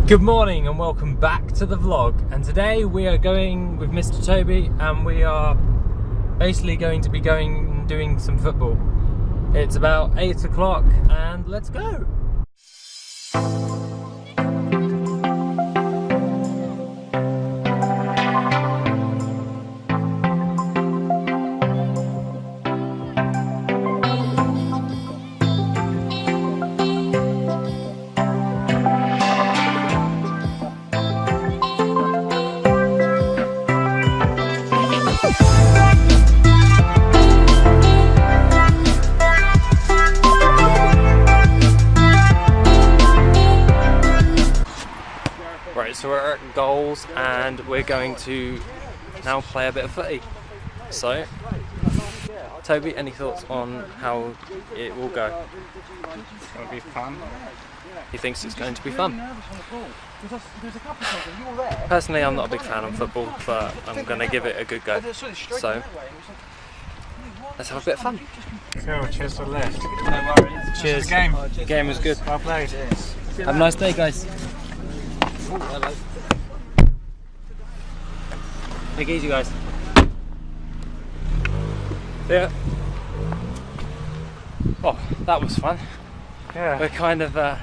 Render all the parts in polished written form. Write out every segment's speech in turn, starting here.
Good morning and welcome back to the vlog, and today we are going with Mr. Toby and we are basically going to be doing some football. It's about 8 o'clock and let's go! Right, so we're at goals and we're going to now play a bit of footy. So, Toby, any thoughts on how it will go? It's going to be fun. He thinks it's going to be fun. Personally, I'm not a big fan of football, but I'm going to give it a good go. So, let's have a bit of fun. Cool, cheers to the left. Cheers. The game was good. Well played. Have a nice day, guys. Take it easy, guys. Yeah. Oh, that was fun. Yeah. We're kind of a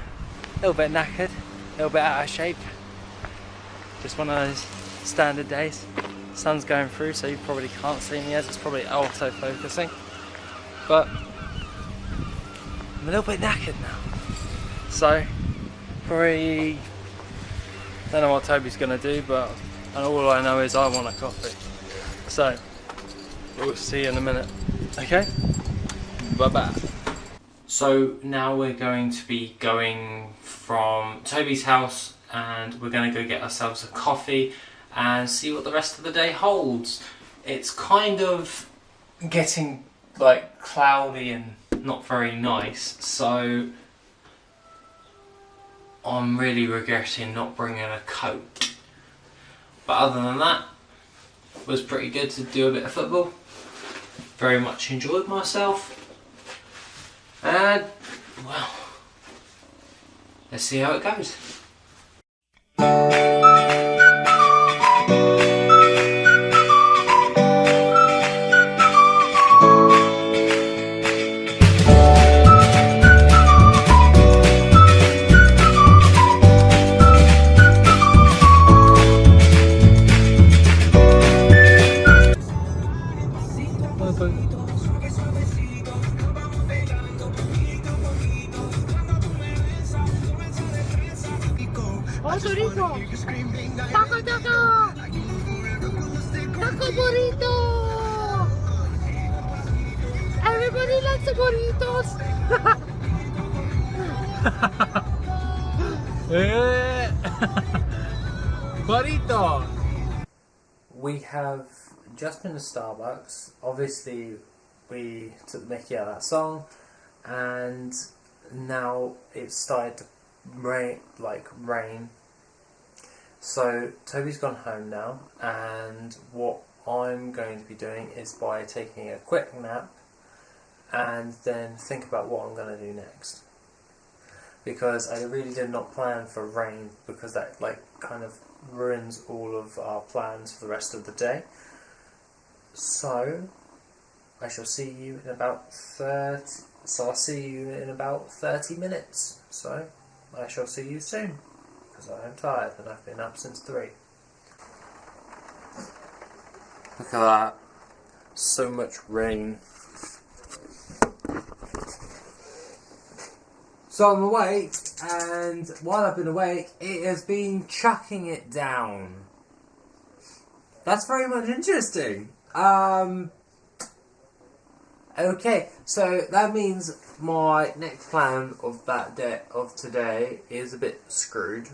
little bit knackered, a little bit out of shape. Just one of those standard days. Sun's going through, so you probably can't see me as it's probably auto-focusing. But I'm a little bit knackered now. So, probably don't know what Toby's gonna do, but all I know is I want a coffee. So, we'll see you in a minute. Okay? Bye-bye. So now we're going to be going from Toby's house and we're going to go get ourselves a coffee and see what the rest of the day holds. It's kind of getting like cloudy and not very nice, so I'm really regretting not bringing a coat. But other than that, it was pretty good to do a bit of football. Very much enjoyed myself. And, well, let's see how it goes. Oh, Dorito! Taco, taco! Taco burrito! Everybody likes the burritos! Burrito! We have just been to Starbucks. Obviously, we took the mickey out of that song, and now it's started to rain. So Toby's gone home now, and what I'm going to be doing is by taking a quick nap and then think about what I'm going to do next, because I really did not plan for rain, because that kind of ruins all of our plans for the rest of the day. So I shall see you in about 30 minutes. So I shall see you soon, because I am tired and I've been up since 3. Look at that. So much rain. So I'm awake, and while I've been awake, it has been chucking it down. That's very much interesting. Okay, so that means my next plan of today is a bit screwed.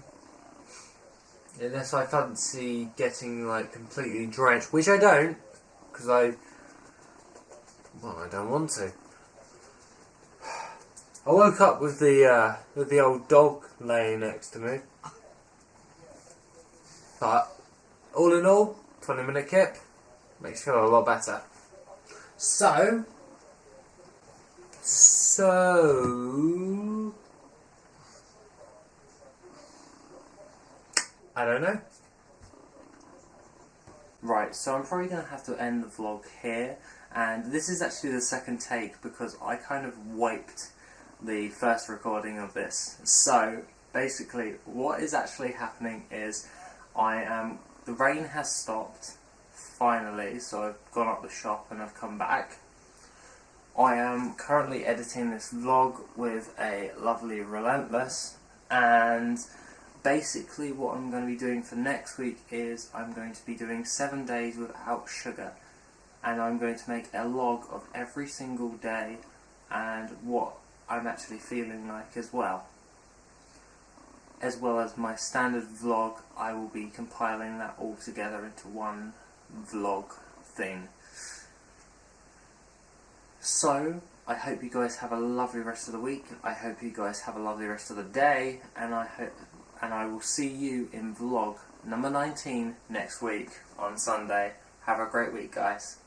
Unless I fancy getting completely drenched, which I don't, because I don't want to. I woke up with the old dog laying next to me. But all in all, 20-minute kip makes you feel a lot better. So I don't know. Right, so I'm probably going to have to end the vlog here, and this is actually the second take because I kind of wiped the first recording of this. So basically what is actually happening is the rain has stopped finally, so I've gone up the shop and I've come back. I am currently editing this vlog with a lovely Relentless, and basically what I'm going to be doing for next week is I'm going to be doing 7 days without sugar, and I'm going to make a log of every single day and what I'm actually feeling like as well. As well as my standard vlog, I will be compiling that all together into one vlog thing. So, I hope you guys have a lovely rest of the week. I hope you guys have a lovely rest of the day, and I will see you in vlog number 19 next week on Sunday. Have a great week, guys.